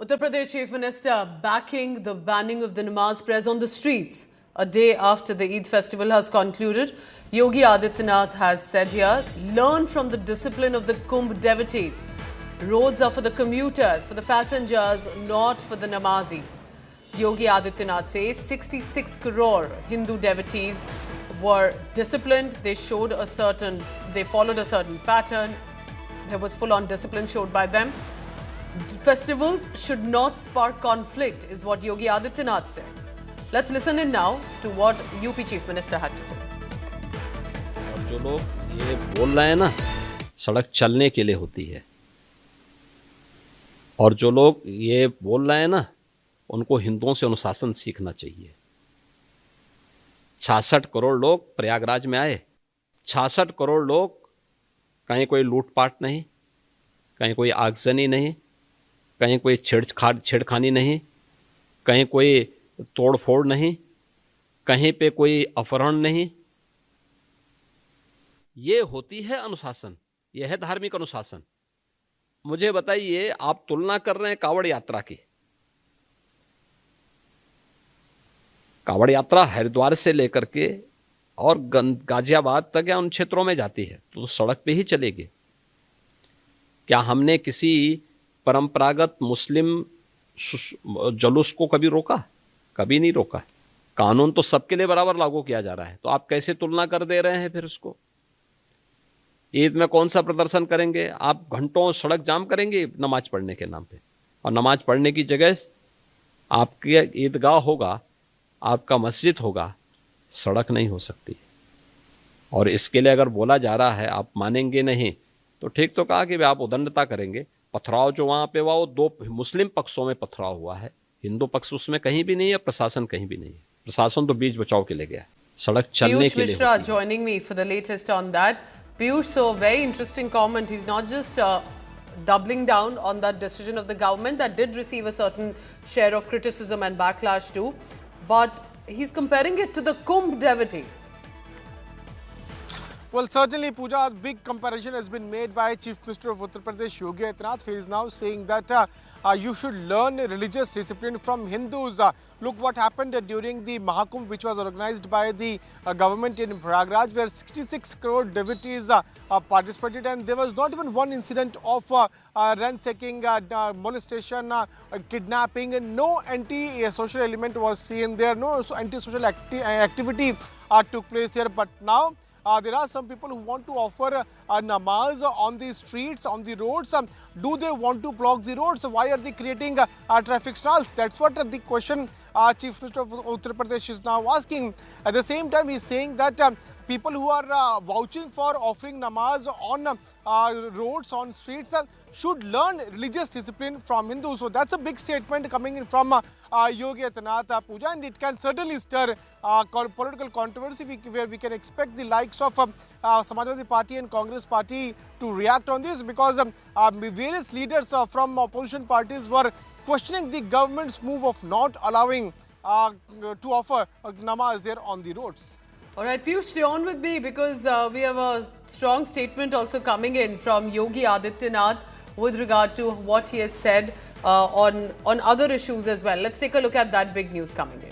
Uttar Pradesh Chief Minister backing the banning of the namaz prayers on the streets a day after the Eid festival has concluded. Yogi Adityanath has said here, learn from the discipline of the Kumbh devotees. Roads are for the commuters, for the passengers, not for the namazis. Yogi Adityanath says 66 crore Hindu devotees were disciplined. They followed a certain pattern. There was full-on discipline showed by them. Festivals should not spark conflict, is what Yogi Adityanath says. Let's listen in now to what UP Chief Minister had to say. और जो लोग ये बोल रहे हैं ना, सड़क चलने के लिए होती है, और जो लोग ये बोल रहे हैं ना, उनको हिंदुओं से अनुशासन सीखना चाहिए। 66 करोड़ लोग प्रयागराज में आए, 66 करोड़ लोग, कहीं कोई लूटपाट नहीं, कहीं कोई आगजनी नहीं, कहीं कोई छेड़खानी नहीं, कहीं कोई तोड़फोड़ नहीं, कहीं पे कोई अपहरण नहीं। ये होती है अनुशासन, यह है धार्मिक अनुशासन। मुझे बताइए, आप तुलना कर रहे हैं कावड़ यात्रा की। कावड़ यात्रा हरिद्वार से लेकर के और गाजियाबाद तक या उन क्षेत्रों में जाती है तो सड़क पे ही चलेगी। क्या हमने किसी परंपरागत मुस्लिम जुलूस को कभी रोका? कभी नहीं रोका। कानून तो सबके लिए बराबर लागू किया जा रहा है, तो आप कैसे तुलना कर दे रहे हैं फिर उसको? ईद में कौन सा प्रदर्शन करेंगे? आप घंटों सड़क जाम करेंगे नमाज पढ़ने के नाम पे, और नमाज पढ़ने की जगह आपके ईदगाह होगा, आपका मस्जिद होगा, सड़क नहीं हो सकती। और इसके लिए अगर बोला जा रहा है आप मानेंगे नहीं, तो ठीक तो कहा कि आप उदंडता करेंगे। पथराव जो वहां पे हुआ वो दो मुस्लिम पक्षों में पथराव हुआ है, हिंदू पक्ष उसमें कहीं भी नहीं है, प्रशासन कहीं भी नहीं है। प्रशासन तो बीच बचाव के लिए गया, सड़क चलने के लिए। Mishra joining me for the latest on that. Piyush, so very interesting comment. He's not just doubling down on that decision of the government that did receive a certain share of criticism and backlash too, but he's comparing it to the Kumbh devotees. Well, certainly, Pooja, a big comparison has been made by Chief Minister of Uttar Pradesh, Yogi Adityanath. He is now saying that you should learn religious discipline from Hindus. Look what happened during the Mahakumbh, which was organized by the government in Prayagraj, where 66 crore devotees participated, and there was not even one incident of ransacking, molestation, kidnapping, and no anti-social element was seen there, no anti-social activity took place here. But now, there are some people who want to offer namaz on the streets, on the roads. Do they want to block the roads? Why are they creating traffic stalls? That's what the question Chief Minister of Uttar Pradesh is now asking. At the same time, he is saying that people who are vouching for offering namaz on roads, on streets, should learn religious discipline from Hindus. So that's a big statement coming in from Yogi Adityanath, Pooja, and it can certainly stir political controversy where we can expect the likes of Samajwadi Party and Congress Party to react on this, because various leaders from opposition parties were questioning the government's move of not allowing to offer namaz there on the roads. All right, Piyush, stay on with me, because we have a strong statement also coming in from Yogi Adityanath with regard to what he has said on other issues as well. Let's take a look at that big news coming in.